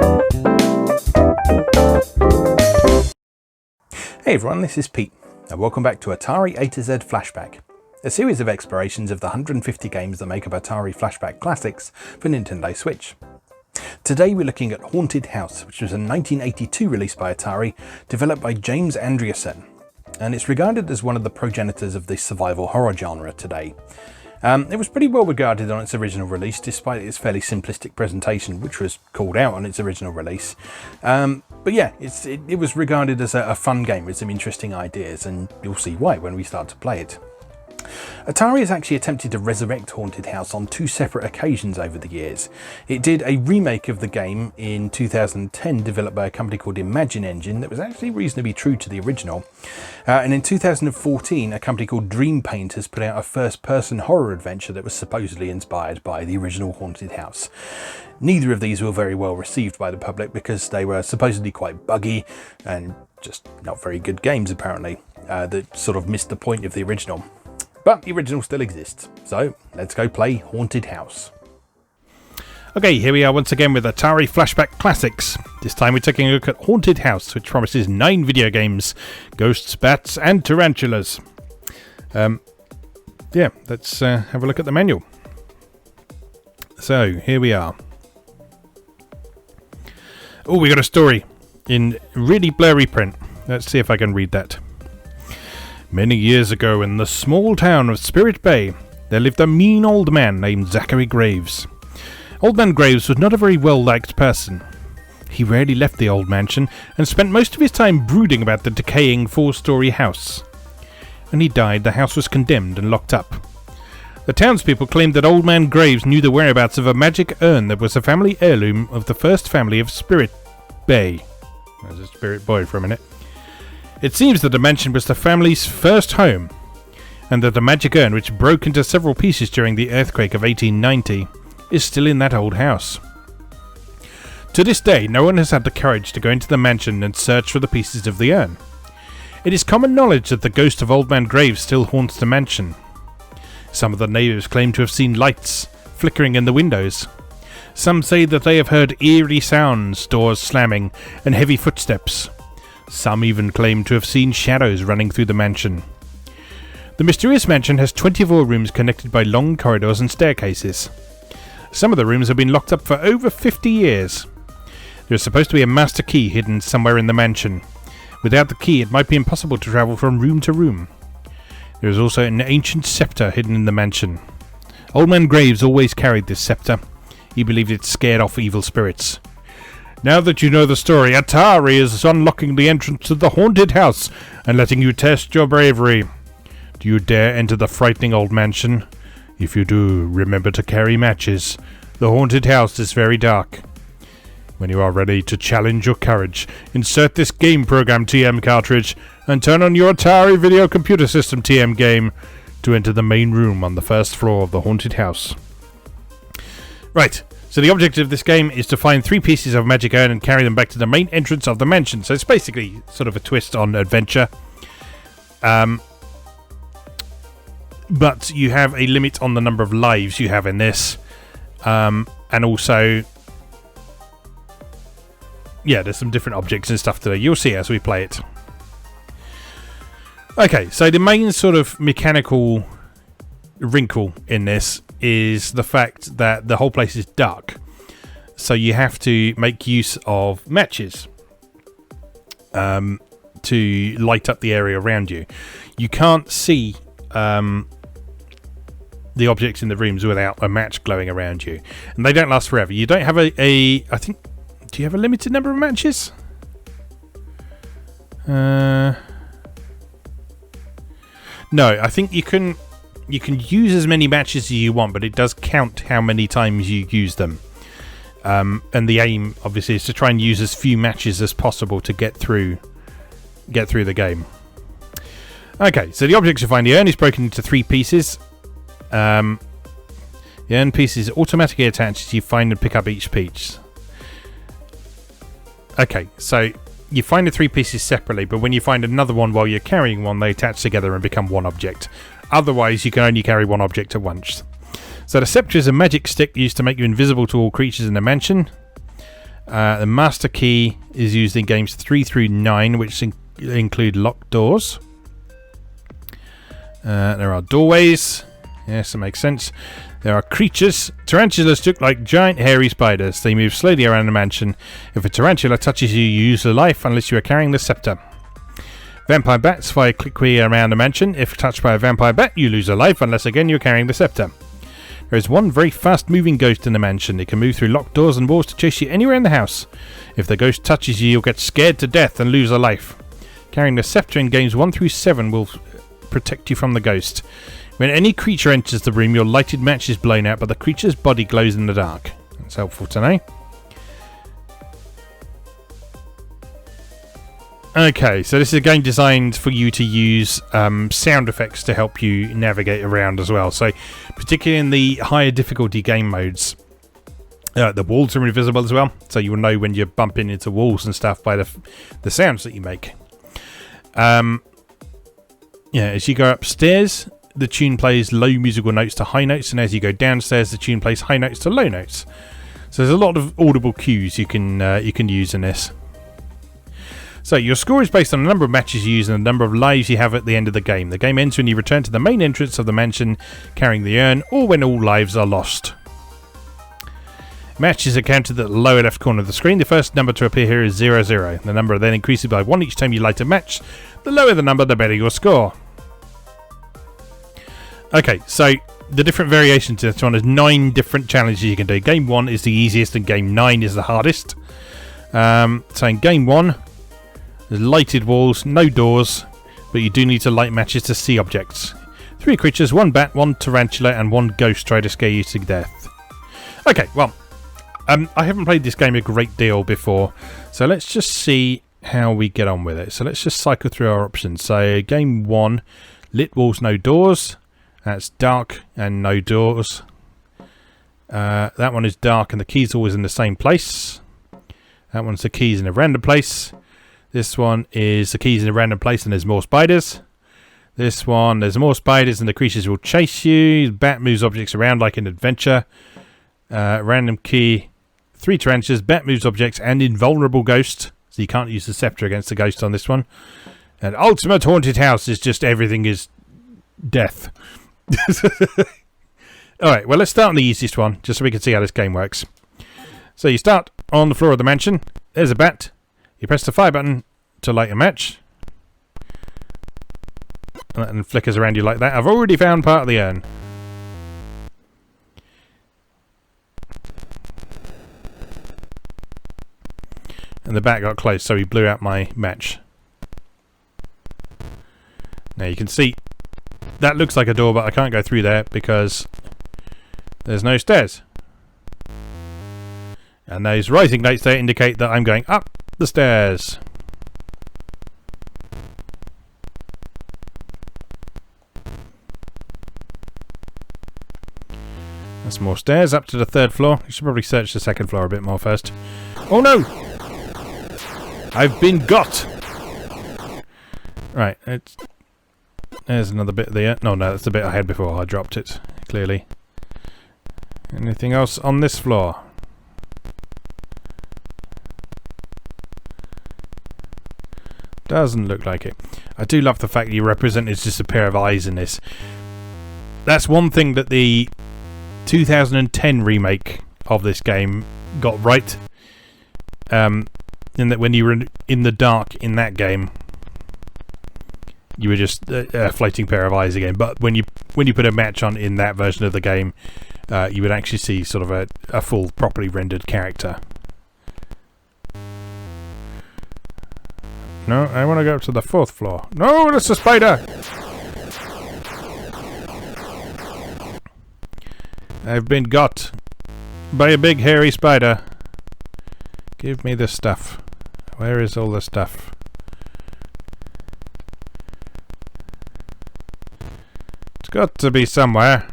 Hey everyone, this is Pete, and welcome back to Atari A to Z Flashback, a series of explorations of the 150 games that make up Atari Flashback Classics for Nintendo Switch. Today we're looking at Haunted House, which was a 1982 release by Atari, developed by James Andreasen, and it's regarded as one of the progenitors of the survival horror genre today. It was pretty well regarded on its original release, despite its fairly simplistic presentation, which was called out on its original release. But yeah, it was regarded as a fun game with some interesting ideas, and you'll see why when we start to play it. Atari has actually attempted to resurrect Haunted House on two separate occasions over the years. It did a remake of the game in 2010 developed by a company called Imagine Engine that was actually reasonably true to the original. And in 2014 a company called Dream Painters put out a first-person horror adventure that was supposedly inspired by the original Haunted House. Neither of these were very well received by the public because they were supposedly quite buggy and just not very good games apparently, that sort of missed the point of the original. But the original still exists, so let's go play Haunted House. Okay, here we are once again with Atari Flashback Classics. This time we're taking a look at Haunted House, which promises 9 video games, ghosts, bats and tarantulas. Let's have a look at the manual. So, here we are. Oh, we got a story in really blurry print. Let's see if I can read that. Many years ago in the small town of Spirit Bay, there lived a mean old man named Zachary Graves. Old Man Graves was not a very well-liked person. He rarely left the old mansion and spent most of his time brooding about the decaying 4-story house. When he died, the house was condemned and locked up. The townspeople claimed that Old Man Graves knew the whereabouts of a magic urn that was a family heirloom of the first family of Spirit Bay. There's a Spirit Boy for a minute. It seems that the mansion was the family's first home, and that the magic urn, which broke into several pieces during the earthquake of 1890, is still in that old house. To this day, no one has had the courage to go into the mansion and search for the pieces of the urn. It is common knowledge that the ghost of Old Man Graves still haunts the mansion. Some of the neighbours claim to have seen lights flickering in the windows. Some say that they have heard eerie sounds, doors slamming, and heavy footsteps. Some even claim to have seen shadows running through the mansion. The mysterious mansion has 24 rooms connected by long corridors and staircases. Some of the rooms have been locked up for over 50 years. There is supposed to be a master key hidden somewhere in the mansion. Without the key, it might be impossible to travel from room to room. There is also an ancient scepter hidden in the mansion. Old Man Graves always carried this scepter. He believed it scared off evil spirits. Now that you know the story, Atari is unlocking the entrance to the haunted house and letting you test your bravery. Do you dare enter the frightening old mansion? If you do, remember to carry matches. The haunted house is very dark. When you are ready to challenge your courage, insert this game program TM cartridge and turn on your Atari Video Computer System TM game to enter the main room on the first floor of the haunted house. Right. So the objective of this game is to find 3 pieces of magic urn and carry them back to the main entrance of the mansion. So it's basically sort of a twist on adventure. But you have a limit on the number of lives you have in this. And also, yeah, there's some different objects and stuff today. You'll see as we play it. Okay, so the main sort of mechanical wrinkle in this is the fact that the whole place is dark, so you have to make use of matches to light up the area around you. You can't see the objects in the rooms without a match glowing around you, and they don't last forever. You don't have I think, do you have a limited number of matches? No, I think you can use as many matches as you want, but it does count how many times you use them. And the aim, obviously, is to try and use as few matches as possible to get through the game. Okay, so the objects you find, the urn is broken into 3 pieces. The urn piece is automatically attached as you find and pick up each piece. Okay, so you find the 3 pieces separately, but when you find another one while you're carrying one, they attach together and become one object. Otherwise, you can only carry one object at once. So the scepter is a magic stick used to make you invisible to all creatures in the mansion. The master key is used in games 3 through 9, which include locked doors. There are doorways. Yes, that makes sense. There are creatures. Tarantulas look like giant hairy spiders. They move slowly around the mansion. If a tarantula touches you, you lose a life unless you are carrying the scepter. Vampire bats fly quickly around the mansion. If touched by a vampire bat, you lose a life unless again you're carrying the scepter. There is one very fast-moving ghost in the mansion. It can move through locked doors and walls to chase you anywhere in the house. If the ghost touches you, you'll get scared to death and lose a life. Carrying the scepter in games 1 through 7 will protect you from the ghost. When any creature enters the room, your lighted match is blown out, but the creature's body glows in the dark. That's helpful to know. Okay, so this is a game designed for you to use sound effects to help you navigate around as well. So, particularly in the higher difficulty game modes, the walls are invisible as well, so you will know when you're bumping into walls and stuff by the sounds that you make. As you go upstairs, the tune plays low musical notes to high notes, and as you go downstairs, the tune plays high notes to low notes. So there's a lot of audible cues you can use in this. So your score is based on the number of matches you use and the number of lives you have at the end of the game. The game ends when you return to the main entrance of the mansion carrying the urn, or when all lives are lost. Matches are counted at the lower left corner of the screen. The first number to appear here is 00. The number then increases by 1 each time you light a match. The lower the number, the better your score. Okay, so the different variations to this one is 9 different challenges you can do. Game 1 is the easiest and game 9 is the hardest. So in game 1, there's lighted walls, no doors, but you do need to light matches to see objects. 3 creatures, 1 bat, 1 tarantula, and 1 ghost try to scare you to death. Okay, well, I haven't played this game a great deal before, so let's just see how we get on with it. So let's just cycle through our options. So game 1, lit walls, no doors. That's dark and no doors. That one is dark and the key's always in the same place. That one's the keys in a random place. This one is the keys in a random place and there's more spiders. This one, there's more spiders and the creatures will chase you. Bat moves objects around like an adventure. Random key, 3 tarantulas, bat moves objects, and invulnerable ghost. So you can't use the scepter against the ghost on this one. And ultimate haunted house is just everything is death. Alright, well, let's start on the easiest one, just so we can see how this game works. So you start on the floor of the mansion. There's a bat. You press the fire button to light a match. And it flickers around you like that. I've already found part of the urn. And the bat got close, so he blew out my match. Now you can see that looks like a door, but I can't go through there because there's no stairs. And those rising lights there indicate that I'm going up the stairs. That's more stairs up to the 3rd floor. You should probably search the 2nd floor a bit more first. Oh no! I've been got! Right, there's another bit there. No, that's the bit I had before. I dropped it, clearly. Anything else on this floor? Doesn't look like it. I do love the fact that you represent it's just a pair of eyes in this. That's one thing that the 2010 remake of this game got right. In that when you were in the dark in that game, you were just a floating pair of eyes again. But when you put a match on in that version of the game, you would actually see sort of a full, properly rendered character. No, I want to go up to the 4th floor. No, that's a spider! I've been got by a big hairy spider. Give me the stuff. Where is all the stuff? It's got to be somewhere.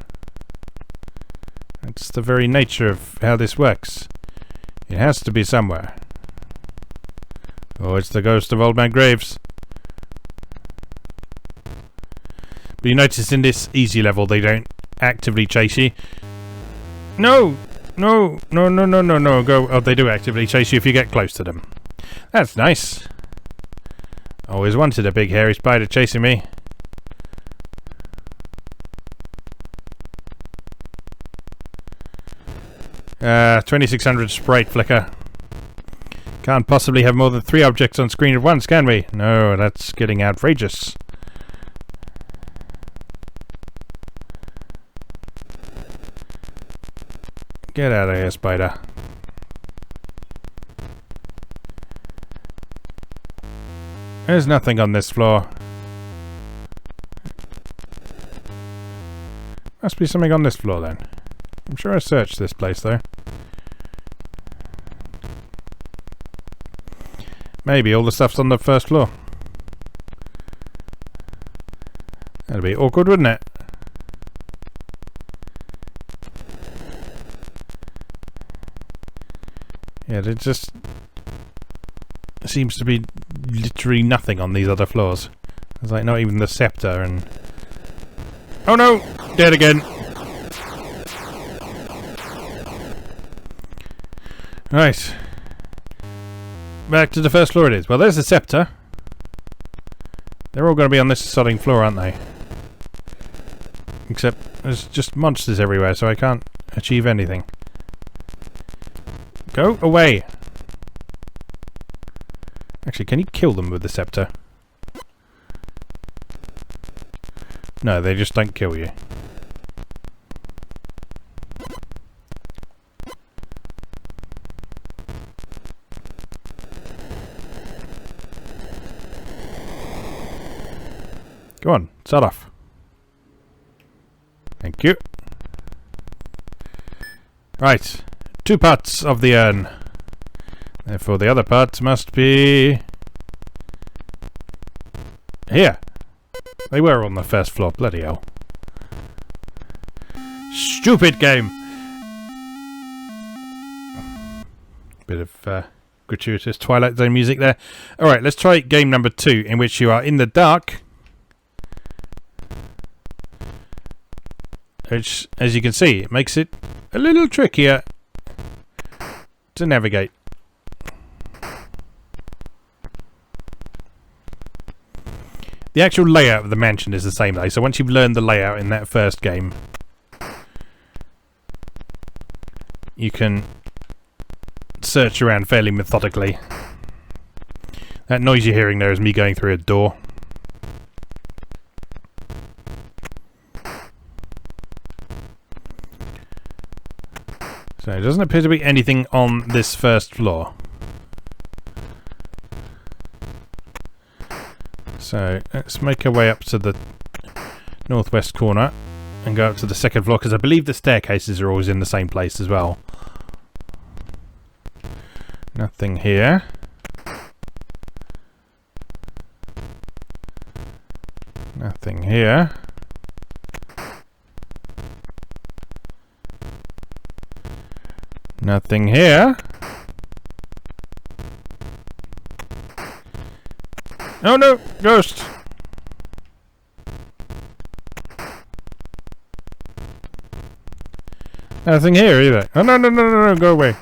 That's the very nature of how this works. It has to be somewhere. Oh, it's the ghost of Old Man Graves. But you notice in this easy level they don't actively chase you. No! No, no, no, no, no, no. Go. Oh, they do actively chase you if you get close to them. That's nice. Always wanted a big hairy spider chasing me. 2600 sprite flicker. Can't possibly have more than 3 objects on screen at once, can we? No, that's getting outrageous. Get out of here, spider. There's nothing on this floor. Must be something on this floor then. I'm sure I searched this place though. Maybe all the stuff's on the first floor. That'd be awkward, wouldn't it? Yeah, there just seems to be literally nothing on these other floors. There's like not even the scepter and... Oh no! Dead again! Right. Back to the first floor it is. Well, there's the scepter. They're all going to be on this sodding floor, aren't they? Except there's just monsters everywhere, so I can't achieve anything. Go away! Actually, can you kill them with the scepter? No, they just don't kill you. Go on, start off. Thank you. Right, 2 parts of the urn. Therefore the other parts must be... here. They were on the first floor, bloody hell. Stupid game! Bit of gratuitous Twilight Zone music there. Alright, let's try game number 2, in which you are in the dark. Which, as you can see, it makes it a little trickier to navigate. The actual layout of the mansion is the same though, so once you've learned the layout in that first game, you can search around fairly methodically. That noise you're hearing there is me going through a door. So it doesn't appear to be anything on this first floor. So let's make our way up to the northwest corner and go up to the second floor, because I believe the staircases are always in the same place as well. Nothing here. Nothing here. Nothing here. Oh no! Ghost! Nothing here either. Oh no, no, no, no, no, go away.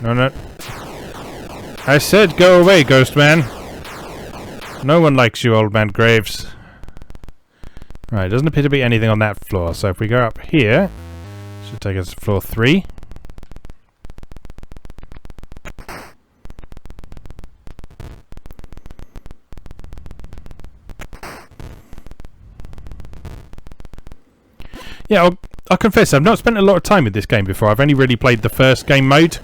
No, no. I said go away, ghost man. No one likes you, old man Graves. Right, doesn't appear to be anything on that floor, so if we go up here, should take us to floor 3. Yeah, I'll confess, I've not spent a lot of time with this game before. I've only really played the first game mode.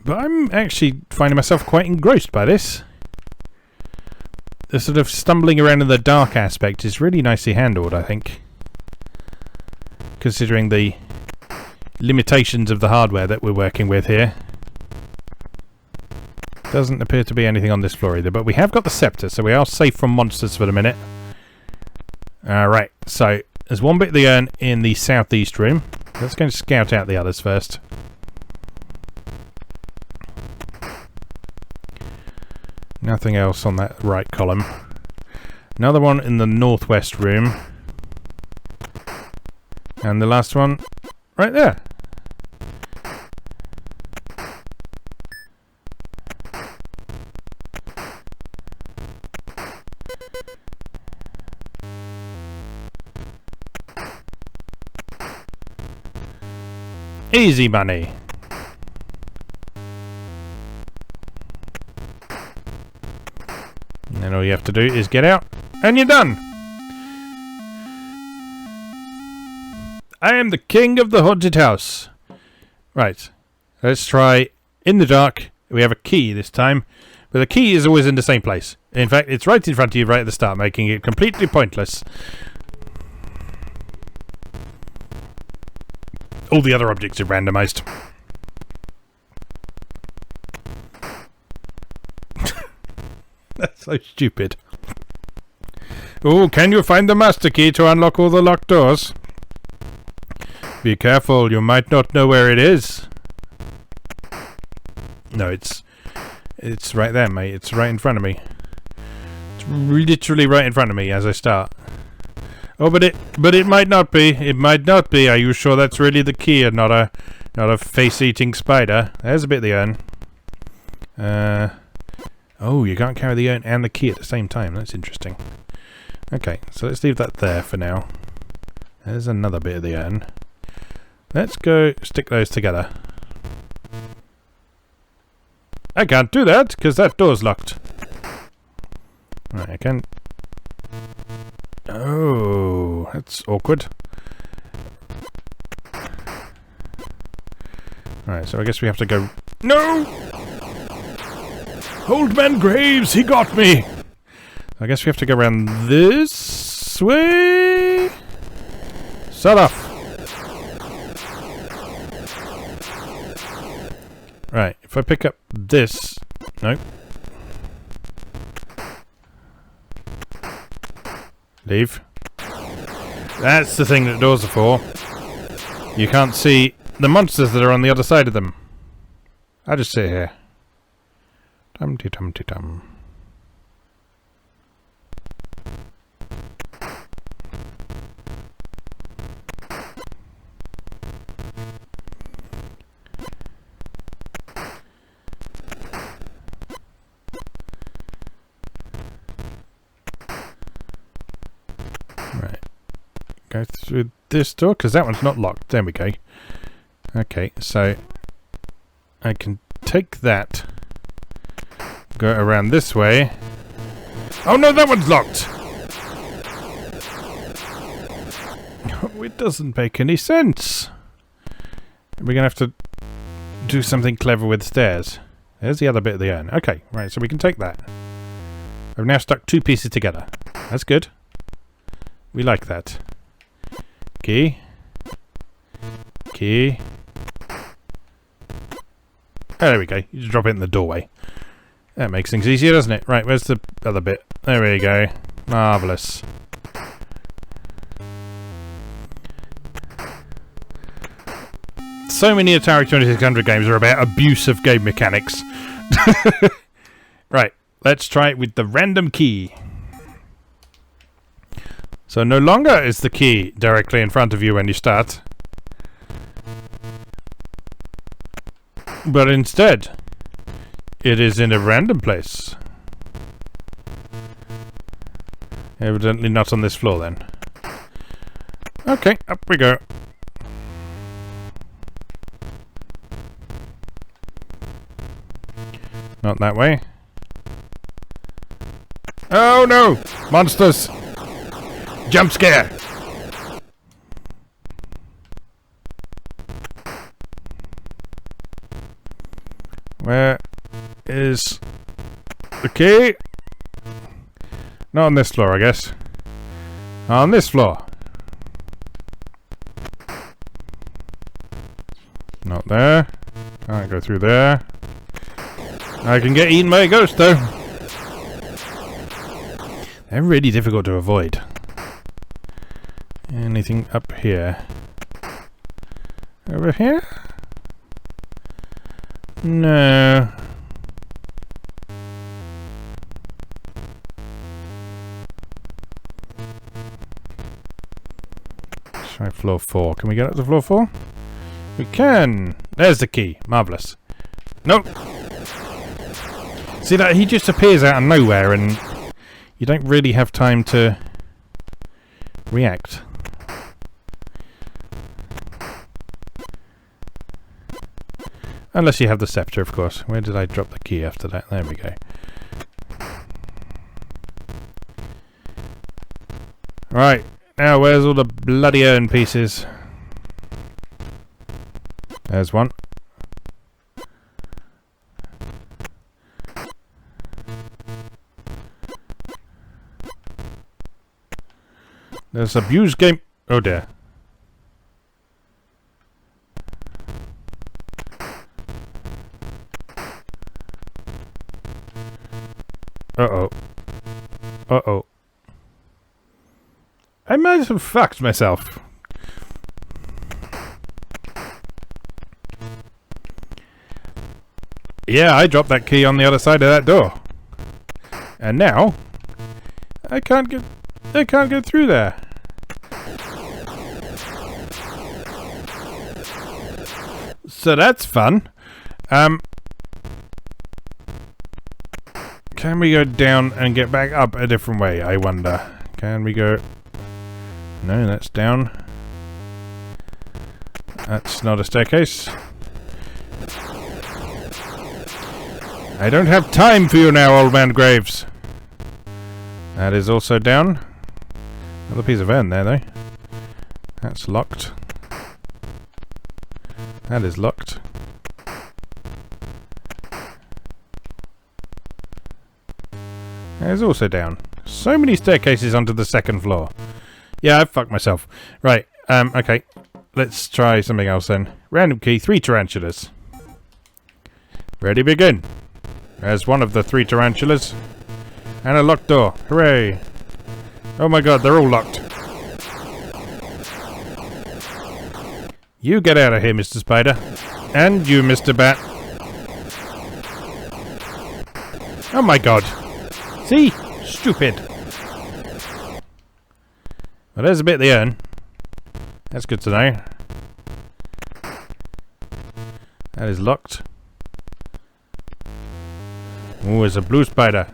But I'm actually finding myself quite engrossed by this. The sort of stumbling around in the dark aspect is really nicely handled, I think. Considering the limitations of the hardware that we're working with here. Doesn't appear to be anything on this floor either, but we have got the scepter, so we are safe from monsters for the minute. Alright, so there's one bit of the urn in the southeast room. Let's go and scout out the others first. Nothing else on that right column. Another one in the northwest room. And the last one right there. Easy money. And then all you have to do is get out, and you're done. I am the king of the haunted house. Right. Let's try in the dark. We have a key this time, but the key is always in the same place. In fact, it's right in front of you right at the start, making it completely pointless. All the other objects are randomized. That's so stupid. Oh, can you find the master key to unlock all the locked doors? Be careful, you might not know where it is. No, it's right there, mate. It's right in front of me. It's literally right in front of me as I start. Oh, but it might not be. It might not be. Are you sure that's really the key and not a face-eating spider? There's a bit of the urn. Oh, you can't carry the urn and the key at the same time. That's interesting. Okay, so let's leave that there for now. There's another bit of the urn. Let's go stick those together. I can't do that because that door's locked. Right, I can. Oh, that's awkward. Alright, so I guess we have to go. No! Old Man Graves, he got me! I guess we have to go around this way. Shut off! Right, if I pick up this. Nope. Leave. That's the thing that doors are for. You can't see the monsters that are on the other side of them. I'll just sit here. Dum-de-dum-de-dum. Right. Go through this door, because that one's not locked. There we go. Okay, so I can take that. Go around this way. Oh no, that one's locked! It doesn't make any sense. We're gonna have to do something clever with stairs. There's the other bit of the urn. Okay, right, so we can take that. I've now stuck two pieces together. That's good. We like that. Key. Key. Oh, there we go. You just drop it in the doorway. That makes things easier, doesn't it? Right, where's the other bit? There we go. Marvellous. So many Atari 2600 games are about abuse of game mechanics. Right, let's try it with the random key. So no longer is the key directly in front of you when you start. But instead, it is in a random place. Evidently not on this floor then. Okay, up we go. Not that way. Oh no! Monsters! Jump scare! Where is the key? Not on this floor, I guess. On this floor. Not there. Can't go through there. I can get eaten by a ghost, though. They're really difficult to avoid. Anything up here? Over here? No. Try floor 4. Can we get up to floor 4? We can! There's the key. Marvellous. Nope! See that? He just appears out of nowhere and you don't really have time to react. Unless you have the scepter, of course. Where did I drop the key after that? There we go. Right, now where's all the bloody urn pieces? There's one. There's abused game. Oh dear. Uh-oh. Uh-oh. I might have fucked myself. Yeah, I dropped that key on the other side of that door. And now I can't get through there. So that's fun. Can we go down and get back up a different way, I wonder? Can we go... No, that's down. That's not a staircase. I don't have time for you now, old man Graves. That is also down. Another piece of urn there, though. That's locked. That is locked. That is also down. So many staircases onto the second floor. Yeah, I fucked myself. Right, okay. Let's try something else then. Random key, 3 tarantulas. Ready, begin. There's one of the 3 tarantulas. And a locked door. Hooray. Oh my god, they're all locked. You get out of here, Mr. Spider. And you, Mr. Bat. Oh my god. See? Stupid. Well, there's a bit of the urn. That's good to know. That is locked. Oh, there's a blue spider.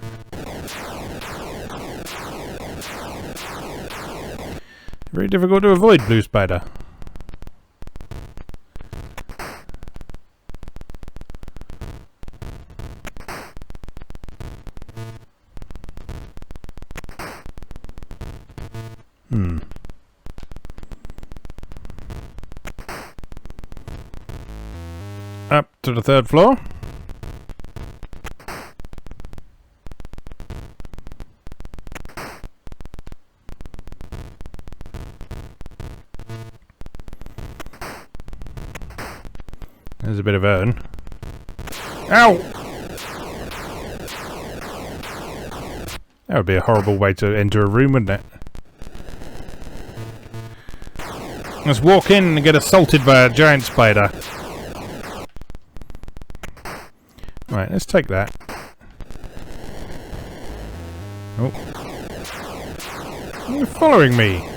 Very difficult to avoid blue spider. Up to the 3rd floor. There's a bit of urn. Ow! That would be a horrible way to enter a room, wouldn't it? Let's walk in and get assaulted by a giant spider. Right, let's take that. Oh. They're following me.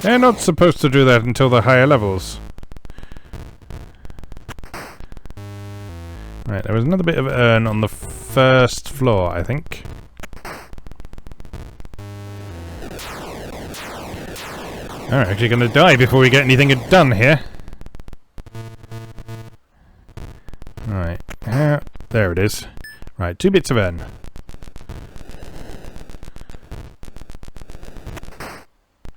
They're not supposed to do that until the higher levels. Right, there was another bit of urn on the 1st floor, I think. I'm actually going to die before we get anything done here. Right, there it is. Right, 2 bits of urn.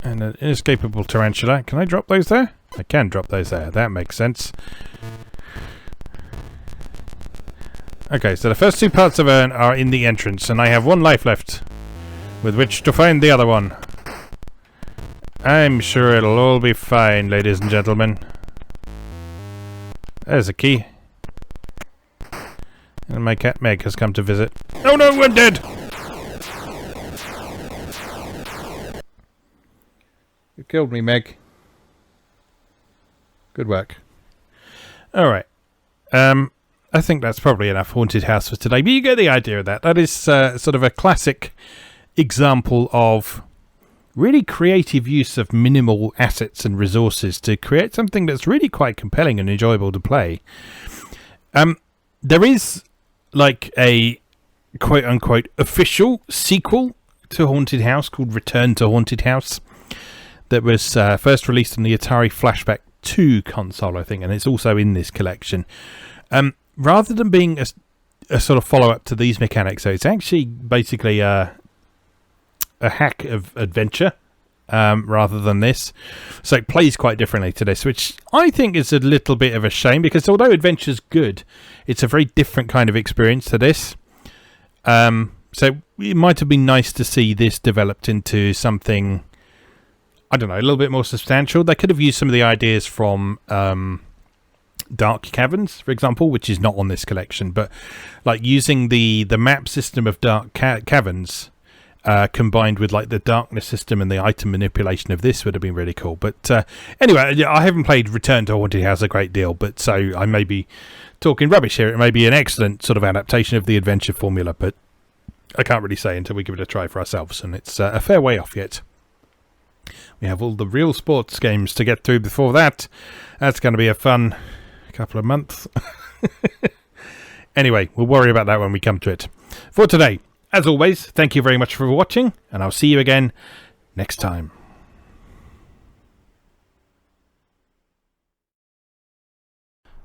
And an inescapable tarantula. Can I drop those there? I can drop those there. That makes sense. Okay, so the first 2 parts of urn are in the entrance, and I have 1 life left with which to find the other one. I'm sure it'll all be fine, ladies and gentlemen. There's a key. And my cat Meg has come to visit. Oh no, I'm dead! You killed me, Meg. Good work. Alright. I think that's probably enough haunted house for today, but you get the idea of that. That is sort of a classic example of really creative use of minimal assets and resources to create something that's really quite compelling and enjoyable to play. There is like a quote unquote official sequel to Haunted House called Return to Haunted House that was first released on the Atari Flashback 2 console, I think, and it's also in this collection. Rather than being a sort of follow-up to these mechanics, so it's actually basically a hack of adventure rather than this. So it plays quite differently to this, which I think is a little bit of a shame, because although adventure's good, it's a very different kind of experience to this. So it might have been nice to see this developed into something, I don't know, a little bit more substantial. They could have used some of the ideas from Dark Caverns, for example, which is not on this collection, but like using the map system of Dark Caverns combined with like the darkness system and the item manipulation of this would have been really cool. But anyway, I haven't played Return to Haunted House a great deal, but so I may be talking rubbish here. It may be an excellent sort of adaptation of the adventure formula, but I can't really say until we give it a try for ourselves, and it's a fair way off yet. We have all the real sports games to get through before that. That's going to be a fun couple of months. Anyway, we'll worry about that when we come to it. For today, as always, thank you very much for watching, and I'll see you again next time.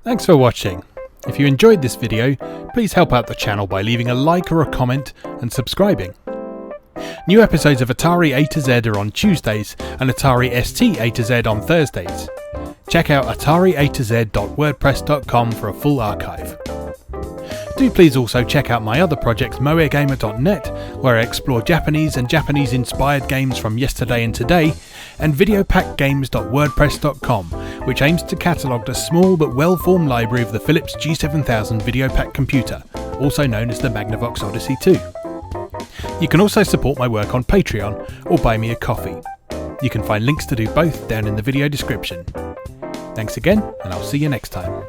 Thanks for watching. If you enjoyed this video, please help out the channel by leaving a like or a comment and subscribing. New episodes of Atari A to Z are on Tuesdays and Atari ST A to Z on Thursdays. Check out atariatoz.wordpress.com for a full archive. Do please also check out my other projects moegamer.net, where I explore Japanese and Japanese-inspired games from yesterday and today, and videopackgames.wordpress.com, which aims to catalogue the small but well-formed library of the Philips G7000 Videopack computer, also known as the Magnavox Odyssey 2. You can also support my work on Patreon or buy me a coffee. You can find links to do both down in the video description. Thanks again, and I'll see you next time.